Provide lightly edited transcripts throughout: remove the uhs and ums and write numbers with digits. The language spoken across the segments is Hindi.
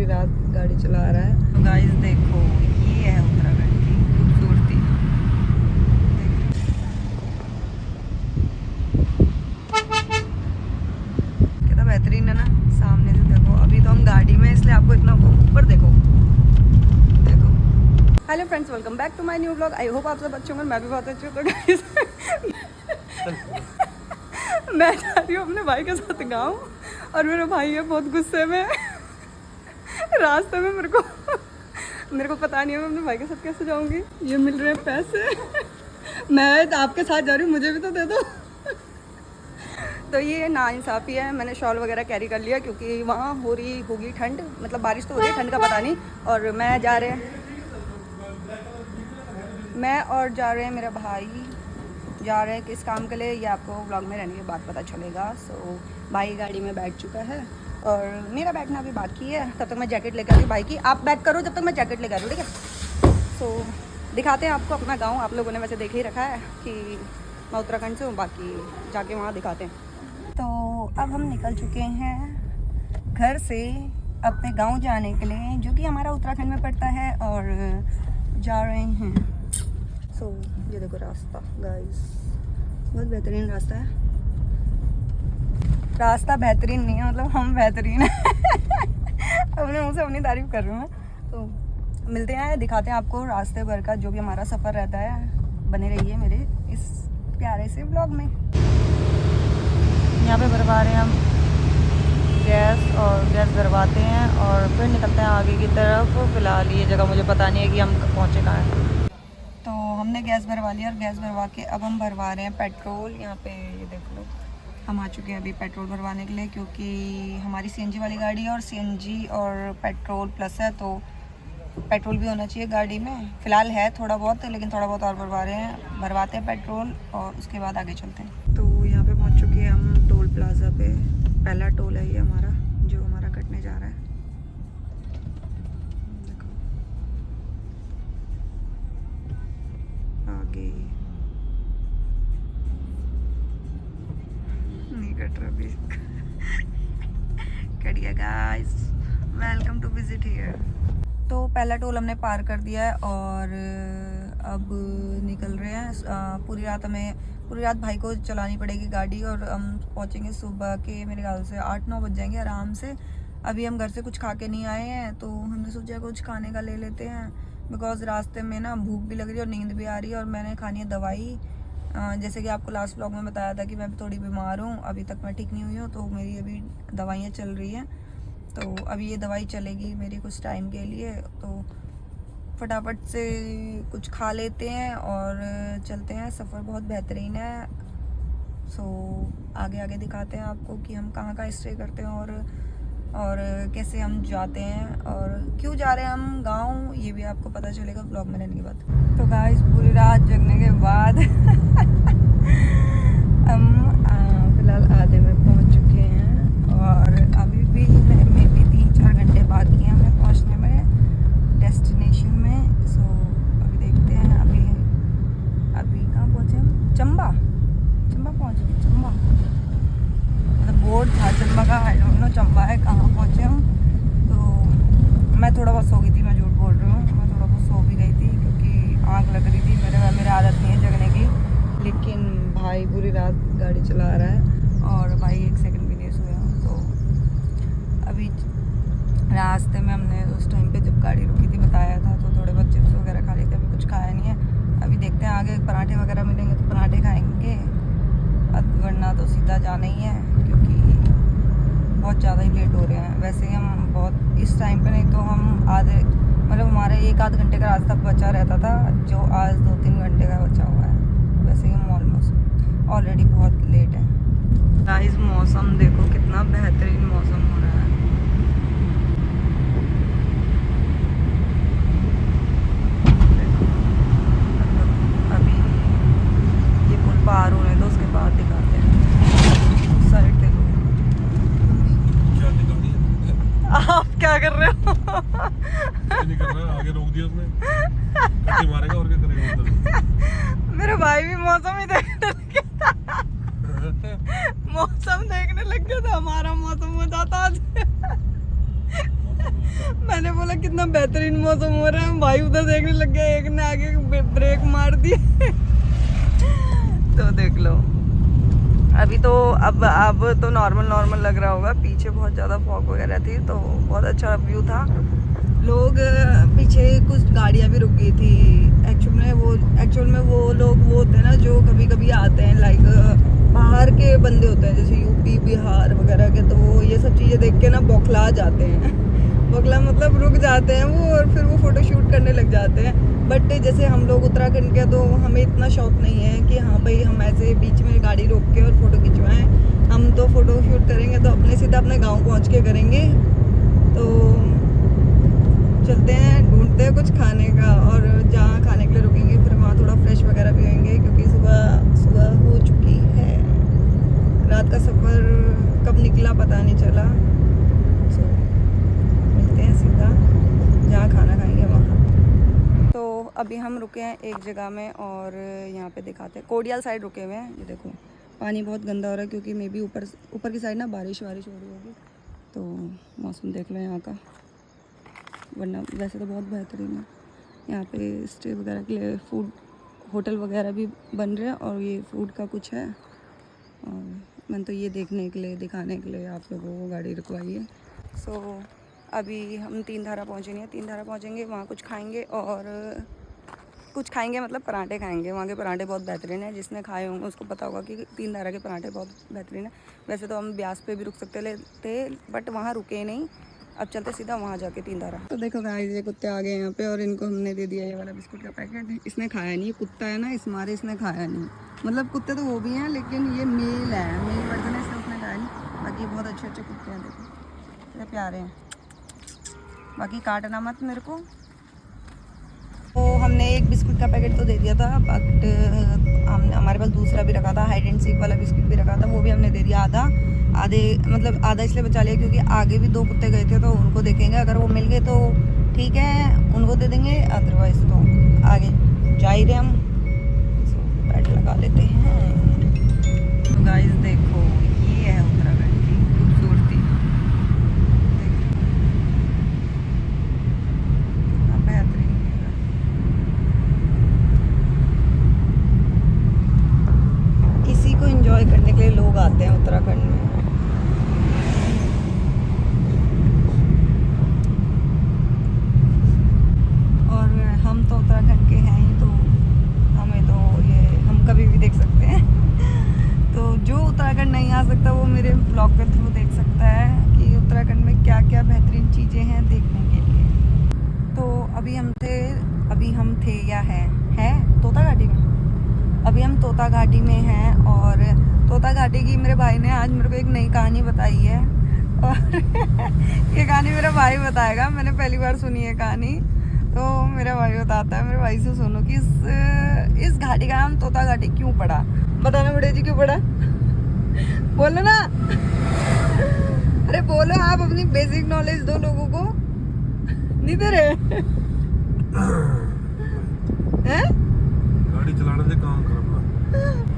पूरी रात गाड़ी चला रहा है। तो गाइस देखो, ये है उत्तराखंड की खूबसूरती। कितना बेहतरीन है ना, सामने से देखो। अभी तो हम गाड़ी में, इसलिए आपको इतना ऊपर देखो। Hello friends, welcome back to my new vlog. I hope आप सब अच्छे होंगे, मैं भी बहुत अच्छी हूँ। तो गाइस मैं जा रही हूँ अपने भाई के साथ गाँव, और मेरा भाई है बहुत गुस्से में। रास्ते में मेरे को पता नहीं है मैं अपने भाई के साथ कैसे जाऊँगी। ये मिल रहे हैं पैसे, मैं आपके साथ जा रही हूँ, मुझे भी तो दे दो। तो ये नाइंसाफ़ी है। मैंने शॉल वगैरह कैरी कर लिया क्योंकि वहाँ हो रही होगी ठंड, मतलब बारिश तो हो रही है, ठंड का पता नहीं। और मैं जा रहे हैं, मैं और जा रहे हैं मेरा भाई जा रहे हैं किस काम के लिए, ये आपको व्लॉग में रहने के बाद पता चलेगा। सो भाई गाड़ी में बैठ चुका है और मेरा बैठना अभी बाकी है। तब तक मैं जैकेट लेकर आ रही हूँ। भाई की आप बैक करो, जब तक मैं जैकेट लेकर आ रही हूँ, ठीक है। सो दिखाते हैं आपको अपना गाँव। आप लोगों ने वैसे देख ही रखा है कि मैं उत्तराखंड से हूँ, बाकी जाके वहाँ दिखाते हैं। तो अब हम निकल चुके हैं घर से अपने गाँव जाने के लिए, जो कि हमारा उत्तराखंड में पड़ता है, और जा रहे हैं। सो ये देखो रास्ता गाइस, बहुत बेहतरीन रास्ता है। रास्ता बेहतरीन नहीं है, मतलब हम बेहतरीन है। अपने मुँह से अपनी तारीफ कर रही हूँ मैं। तो मिलते हैं, दिखाते हैं आपको रास्ते भर का जो भी हमारा सफ़र रहता है। बने रहिए मेरे इस प्यारे से व्लॉग में। यहाँ पे भरवा रहे हैं हम गैस, और गैस भरवाते हैं और फिर निकलते हैं आगे की तरफ। फ़िलहाल ये जगह मुझे पता नहीं है कि हम पहुँचे कहाँ हैं। तो हमने गैस भरवा लिया, और गैस भरवा के अब हम भरवा रहे हैं पेट्रोल। यहाँ पे ये देख लो, हम आ चुके हैं अभी पेट्रोल भरवाने के लिए, क्योंकि हमारी सीएनजी वाली गाड़ी है और सीएनजी और पेट्रोल प्लस है, तो पेट्रोल भी होना चाहिए गाड़ी में। फ़िलहाल है थोड़ा बहुत, लेकिन थोड़ा बहुत और भरवाते हैं पेट्रोल, और उसके बाद आगे चलते हैं। तो यहाँ पे पहुँच चुके हैं हम टोल प्लाज़ा पे। पहला टोल है ये हमारा, जो हमारा कटने जा रहा है। देखो आगे नहीं कट रहा अभी। कट गया guys, welcome to visit here. तो पहला टोल हमने पार कर दिया है और अब निकल रहे हैं। पूरी रात भाई को चलानी पड़ेगी गाड़ी, और हम पहुंचेंगे सुबह के मेरे ख्याल से 8-9 बज जाएंगे आराम से। अभी हम घर से कुछ खा के नहीं आए हैं, तो हमने सोचा कुछ खाने का ले लेते हैं, बिकॉज़ रास्ते में ना भूख भी लग रही है और नींद भी आ रही है। और मैंने खानी है दवाई। जैसे कि आपको लास्ट व्लॉग में बताया था कि मैं थोड़ी बीमार हूँ, अभी तक मैं ठीक नहीं हुई हूँ, तो मेरी अभी दवाइयाँ चल रही हैं। तो अभी ये दवाई चलेगी मेरी कुछ टाइम के लिए, तो फटाफट से कुछ खा लेते हैं और चलते हैं। सफ़र बहुत बेहतरीन है। सो आगे आगे दिखाते हैं आपको कि हम कहाँ कहाँ स्टे करते हैं, और कैसे हम जाते हैं, और क्यों जा रहे हैं हम गाँव, ये भी आपको पता चलेगा ब्लॉग में रहने के बाद। तो गाइस पूरी रात जगने के बाद हम फ़िलहाल आधे में पहुँच चुके हैं, और अभी भी मे भी 3-4 घंटे बाकी हैं हमें पहुँचने में डेस्टिनेशन में। सो अभी देखते हैं, अभी कहाँ पहुँचे हम? चंबा पहुँच गए। चंबा मतलब बोर्ड था चंबा का, आई डोंट नो चंबा है कहाँ पहुँचे हम। तो मैं थोड़ा बहुत सो गई थी, मैं झूठ बोल रही हूँ, मैं थोड़ा बहुत सो भी गई थी क्योंकि आँख लग रही थी। मेरे आदत नहीं है जगने की, लेकिन भाई पूरी रात गाड़ी चला रहा है और भाई एक सेकंड भी नहीं सोया। तो अभी रास्ते में हमने उस टाइम पे जब गाड़ी रुकी थी बताया था, तो थोड़े बहुत चिप्स वगैरह खा लिए थे, अभी कुछ खाया नहीं है। अभी देखते हैं आगे पराठे वगैरह मिलेंगे तो पराठे खाएंगे, वरना तो सीधा जाना ही है, क्योंकि बहुत ज़्यादा ही लेट हो रहे हैं। वैसे ही हम बहुत इस टाइम पे, नहीं तो हम आधे, मतलब हमारे 1-आध घंटे का रास्ता बचा रहता था, जो आज 2-3 घंटे का बचा हुआ है। वैसे ही हम ऑलमोस्ट ऑलरेडी बहुत लेट है। गाइस मौसम देखो कितना बेहतरीन मौसम हो रहा है। अभी ये पुल पार होने दो, उसके बाद दिखाते हैं। उस साइड देखो, आप क्या कर रहे हो? नहीं कर रहा, आगे रोक दिया उसने, कट्टी मारेगा और क्या करेगा उधर। मेरा भाई भी मौसम ही देखने लग गया था। मौसम देखने लग गया था, हमारा मौसम हो जाता आज। मैंने बोला कितना बेहतरीन मौसम हो रहा है, भाई उधर देखने लग गया, एक ने आगे ब्रेक मार दी। तो देख लो अभी तो अब तो नॉर्मल लग रहा होगा, पीछे बहुत ज़्यादा फॉग वगैरह थी तो बहुत अच्छा व्यू था। लोग पीछे कुछ गाड़ियाँ भी रुक गई थी। एक्चुअल में वो लोग वो होते हैं ना जो कभी कभी आते हैं, लाइक बाहर के बंदे होते हैं जैसे यूपी बिहार वगैरह के, तो वो ये सब चीज़ें देख के ना बौखला जाते हैं। बौखला मतलब रुक जाते हैं वो और फिर वो फ़ोटो शूट करने लग जाते हैं। बट जैसे हम लोग उत्तराखंड के, तो हमें इतना शौक नहीं है कि हाँ भाई हम ऐसे बीच में गाड़ी रोक के और फ़ोटो खिंचवाएं। हम तो फ़ोटो शूट करेंगे तो सीधा अपने गाँव पहुँच के करेंगे। तो चलते हैं, ढूंढते हैं कुछ खाने का, और जहाँ खाने के लिए रुकेंगे फिर वहाँ थोड़ा फ्रेश वगैरह भी होंगे, क्योंकि सुबह हो चुकी है। रात का सफ़र कब निकला पता नहीं चला। सो मिलते हैं सीधा जहाँ खाना खाएंगे वहाँ। तो अभी हम रुके हैं एक जगह में, और यहाँ पे दिखाते हैं, कोडियाल साइड रुके हुए हैं। ये देखो पानी बहुत गंदा हो रहा है, क्योंकि मे बी ऊपर की साइड ना बारिश हो रही होगी। तो मौसम देख लो यहाँ का, वरना वैसे तो बहुत बेहतरीन है। यहाँ पे स्टे वगैरह के लिए फूड होटल वगैरह भी बन रहे हैं, और ये फूड का कुछ है। और मैंने तो ये देखने के लिए, दिखाने के लिए आप लोगों को गाड़ी रुकवाई है। सो अभी हम तीन धारा पहुँचेंगे, वहाँ कुछ खाएंगे, और कुछ खाएंगे मतलब पराठे खाएंगे। वहाँ के पराठे बहुत बेहतरीन है, जिसने खाए होंगे उसको पता होगा कि तीन धारा के पराठे बहुत बेहतरीन है। वैसे तो हम ब्यास पे भी रुक सकते थे, बट वहाँ रुके नहीं। अब चलते सीधा वहाँ जाके तीन धारा। तो देखो गाइस, ये कुत्ते आ गए यहाँ पे, और इनको हमने दे दिया ये वाला बिस्कुट का पैकेट। इसने खाया नहीं, ये कुत्ता है ना, इस मारे इसने खाया नहीं। मतलब कुत्ते तो वो भी हैं, लेकिन ये मेल है, मेल वर्जन है, इसलिए उसने खाया नहीं। बाकी बहुत अच्छे कुत्ते हैं, देखो कितने प्यारे हैं। बाकी काटना मत मेरे को। तो हमने एक बिस्कुट का पैकेट तो दे दिया था, बट हमने हमारे पास दूसरा भी रखा था, हाइड एंड सीक वाला बिस्कुट भी रखा था, वो भी हमने दे दिया आधा इसलिए बचा लिया क्योंकि आगे भी दो कुत्ते गए थे, तो उनको देखेंगे, अगर वो मिल गए तो ठीक है उनको दे देंगे, अदरवाइज तो आगे जा ही रहे हम। बैट लगा लेते हैं। तो गाइस देखो, ये है उत्तराखंड की खूबसूरती। बेहतरीन इसी को एंजॉय करने के लिए लोग आते हैं उत्तराखंड में। और हम तो उत्तराखंड के हैं ही, तो हमें तो ये हम कभी भी देख सकते हैं। तो जो उत्तराखंड नहीं आ सकता वो मेरे ब्लॉग के थ्रू देख सकता है कि उत्तराखंड में क्या क्या बेहतरीन चीज़ें हैं देखने के लिए। तो अभी हम थे या है तोता घाटी में। अभी हम तोता घाटी में हैं, और तोता घाटी की मेरे भाई ने आज मेरे को एक नई कहानी बताई है, और ये कहानी मेरा भाई बताएगा। मैंने पहली बार सुनी है कहानी, तो मेरा भाई बताता है। मेरे भाई से सुनो कि इस घाटी का नाम तोता घाटी क्यों पड़ा। बताना बड़े जी, क्यों पड़ा? बोलो ना। अरे बोलो, आप अपनी बेसिक नॉलेज दो लोगों को। नहीं दे रहे हैं? गाड़ी चलाने से काम कर अपना।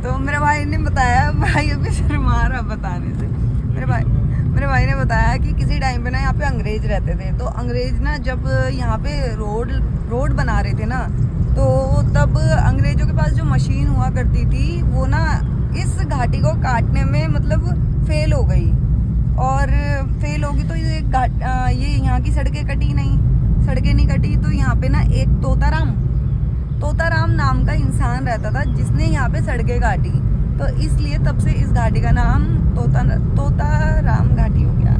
तो मेरे भाई ने बताया, भाई अभी शर्मा रहा बताने से। मेरे भाई ने बताया कि किसी टाइम पे ना यहाँ पे अंग्रेज रहते थे, तो अंग्रेज ना जब यहाँ पे रोड बना रहे थे ना, तो तब अंग्रेजों के पास जो मशीन हुआ करती थी वो ना इस घाटी को काटने में मतलब फेल हो गई, और फेल होगी तो ये यहाँ की सड़कें नहीं कटी। तो यहाँ पे ना एक तोताराम नाम का इंसान रहता था, जिसने यहाँ पे सड़कें काटी। तो इसलिए तब से इस घाटी का नाम तोताराम घाटी हो गया,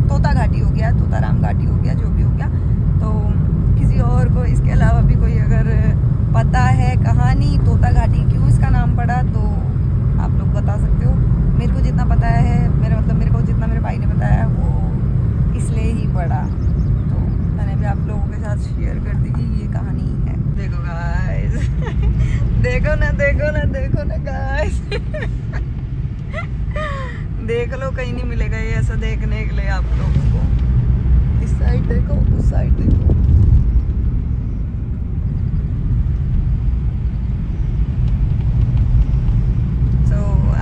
तोताराम घाटी हो गया, जो भी हो गया। तो किसी और को इसके अलावा भी कोई अगर पता है कहानी तोता घाटी क्यों इसका नाम पड़ा, तो आप लोग बता सकते हो। मेरे को जितना पता है, मेरे को जितना मेरे भाई ने बताया वो इसलिए ही पड़ा, तो मैंने भी आप लोगों के साथ शेयर कर दी कि ये कहानी है। देखो गाइस देखो ना गाइस। देख लो, कहीं नहीं मिलेगा ये ऐसा देखने के लिए आप लोगों को। इस साइड देखो, उस साइड देखो।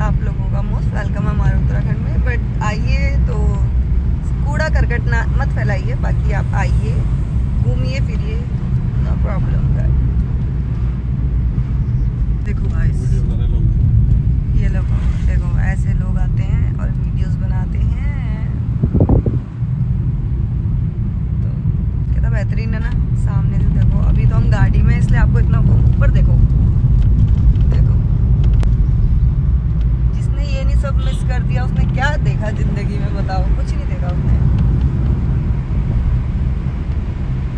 आप लोगों का मोस्ट वेलकम हमारे उत्तराखंड में। बट आइए तो कूड़ा करकट ना मत फैलाइए, बाकी आप आइए, घूमिए फिरिए, नो प्रॉब्लम। देखो गाइस, वीडियो बना रहे लोग। ये लोग देखो, ऐसे लोग आते हैं और वीडियोस बनाते हैं, तो कितना बेहतरीन है ना। सामने से देखो, अभी तो हम गाड़ी में, इसलिए आपको इतना ऊपर देखो, देखो जिसने ये नहीं सब मिस कर दिया उसने क्या देखा जिंदगी में, बताओ, कुछ नहीं देखा उसने।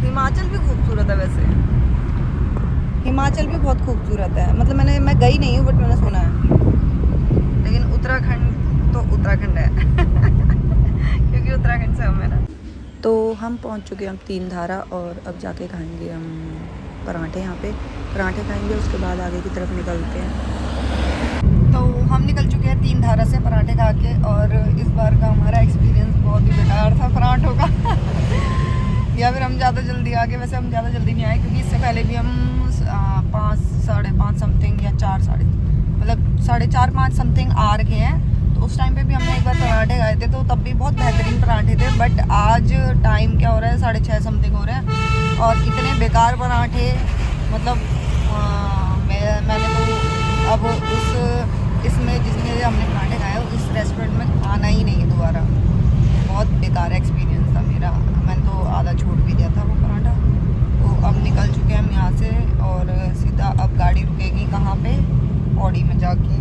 हिमाचल भी खूबसूरत है वैसे, हिमाचल भी बहुत खूबसूरत है, मतलब मैं गई नहीं हूँ बट मैंने सुना है। लेकिन उत्तराखंड तो उत्तराखंड है क्योंकि उत्तराखंड से हम है ना। तो हम पहुँच चुके हैं हम तीन धारा, और अब जाके खाएंगे हम पराठे। यहाँ पे पराठे खाएंगे, उसके बाद आगे की तरफ निकलते हैं। तो हम निकल चुके हैं तीन धारा से पराठे खा के, और इस बार का हमारा एक्सपीरियंस बहुत ही बेकार था पराठों का या फिर हम ज़्यादा जल्दी आ गए। वैसे हम ज़्यादा जल्दी नहीं आए, क्योंकि इससे पहले भी हम 5, 5:30 समथिंग, या 4, मतलब 4:30, 5 समथिंग आ रखे हैं। तो उस टाइम पे भी हमने एक बार पराठे खाए थे, तो तब भी बहुत बेहतरीन पराठे थे। बट आज टाइम क्या हो रहा है, 6:30 समथिंग हो रहे हैं, और इतने बेकार पराठे, मतलब मैंने तो अब इसमें जिसमें हमने पराठे खाए उस रेस्टोरेंट में खाना ही नहीं है दोबारा। बहुत बेकार एक्सपीरियंस था मेरा, मैंने तो आधा छोड़ भी दिया था वो पराठा। तो अब निकल चुके हैं हम यहाँ से, और सीधा अब गाड़ी रुकेगी कहाँ पे, पौड़ी में जाके।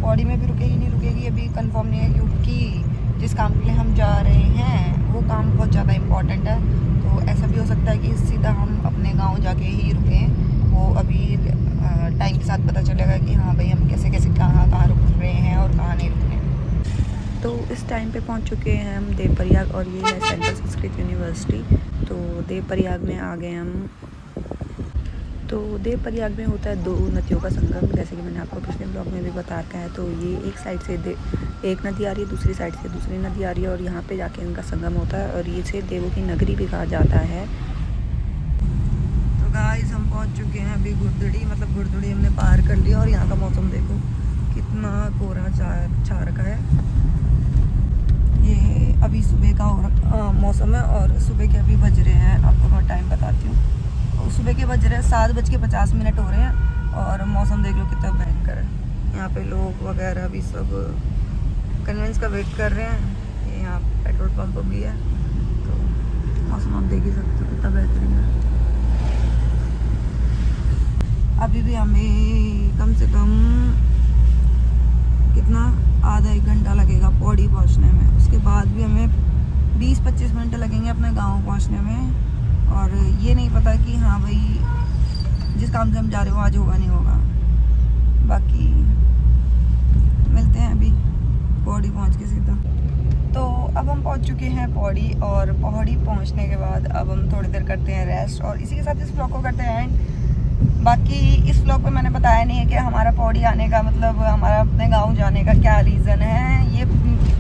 पौड़ी में भी रुकेगी नहीं रुकेगी अभी कंफर्म नहीं है, क्योंकि जिस काम के लिए हम जा रहे हैं वो काम बहुत ज़्यादा इम्पोर्टेंट है। तो ऐसा भी हो सकता है कि सीधा हम अपने गाँव जाके ही रुकें, वो अभी टाइम के साथ पता चलेगा कि हाँ भाई हम कैसे कैसे कहाँ रुक रहे हैं और कहाँ नहीं रुक रहे हैं। तो इस टाइम पे पहुंच चुके हैं हम देवप्रयाग, और ये है सेंट्रल संस्कृत यूनिवर्सिटी। तो देवप्रयाग में आ गए हम। तो देवप्रयाग में होता है 2 नदियों का संगम, जैसे कि मैंने आपको पिछले ब्लॉग में भी बता रखा है। तो ये एक साइड से एक नदी आ रही है, दूसरी साइड से दूसरी नदी आ रही है, और यहाँ पे जाके इनका संगम होता है, और ये से देवों की नगरी भी कहा जाता है। तो गाइस, हम पहुंच चुके हैं अभी गुरदुड़ी, मतलब गुरदुड़ी हमने पार कर लिया, और यहाँ का मौसम देखो कितना कोहरा छा रखा है। ये अभी सुबह का मौसम है, और सुबह के अभी बज रहे हैं, आपको मैं टाइम बताती हूँ। सुबह के बज रहे हैं 7:50 हो रहे हैं, और मौसम देख लो कितना भयंकर है। यहाँ पे लोग वगैरह भी सब कन्वेंस का वेट कर रहे हैं। ये यहाँ पेट्रोल पंप भी है, तो मौसम आप देख ही सकते हो कितना बेहतरीन है। अभी भी हमें कम से कम कितना, आधा 1 घंटा लगेगा पौड़ी पहुंचने में। उसके बाद भी हमें 20-25 मिनट लगेंगे अपने गांव पहुंचने में। और ये नहीं पता कि हाँ भाई जिस काम से हम जा रहे हो आज होगा नहीं होगा। बाकी मिलते हैं अभी पौड़ी पहुंच के सीधा। तो अब हम पहुंच चुके हैं पौड़ी, और पौड़ी पहुंचने के बाद अब हम थोड़ी देर करते हैं रेस्ट, और इसी के साथ इस ब्लॉग को करते हैं एंड। बाकी इस ब्लॉग पे मैंने बताया नहीं है कि हमारा पौड़ी आने का मतलब हमारा अपने गांव जाने का क्या रीज़न है, ये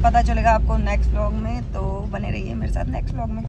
पता चलेगा आपको नेक्स्ट ब्लॉग में। तो बने रहिए मेरे साथ नेक्स्ट ब्लॉग में।